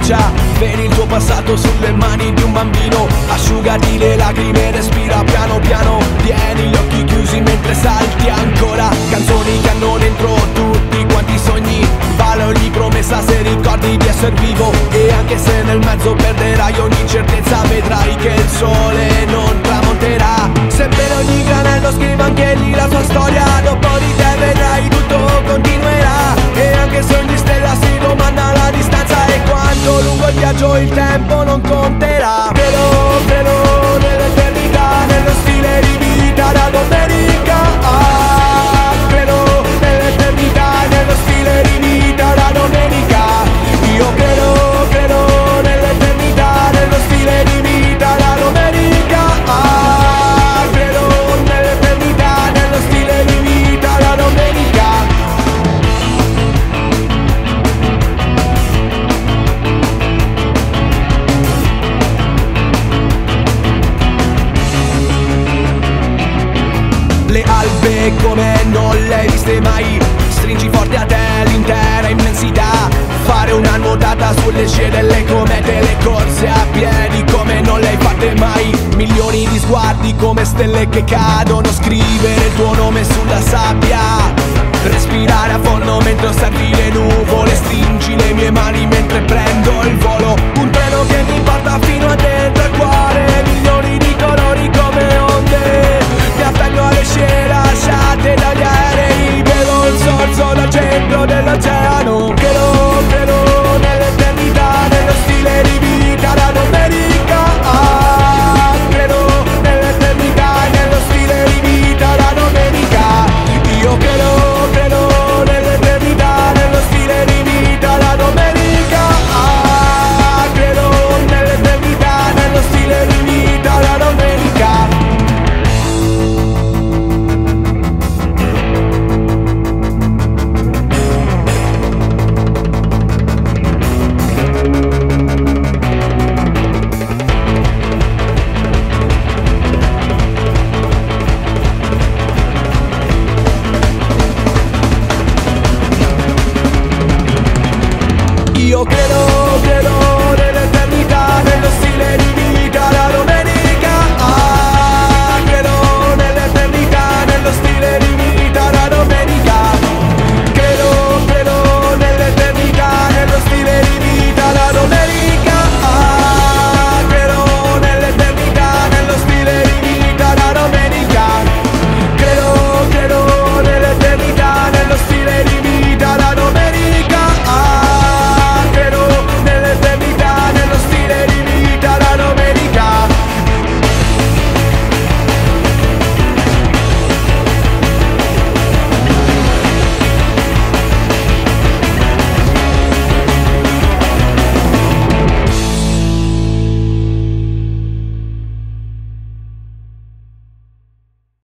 spiaggia. Vedi il tuo passato sulle mani di un bambino, asciugati le lacrime, respira piano piano. Tieni gli occhi chiusi mentre salti ancora. Canzoni che hanno dentro tutti quanti sogni, valori promessa se ricordi di essere vivo. E anche se nel mezzo perderai ogni certezza, vedrai che il sole non tramonterà. Sebbene ogni granello scriva anche lì la sua storia, dopo di te vedrai tutto continuerà. E anche se ogni stella si domanda la distanza e quanto lungo il viaggio, il tempo non conterà. Credo nell'eternità, nello stile di vita da domenica. Credo nell'eternità, nello stile di vita da domenica. Io credo nell'eternità, nello stile di vita da domenica. Credo nell'eternità, nello stile di vita da domenica. Le albe come non le hai viste mai, stringi forte a te l'intera immensità. Fare una nuotata sulle scie delle comete, le corse a piedi come non le hai fatte mai. Milioni di sguardi come stelle che cadono, scrivere il tuo nome sulla sabbia. Respirare a fondo mentre osservi le nuvole, stringi le mie mani mentre prendo il volo. Un treno che mi porta fino a te,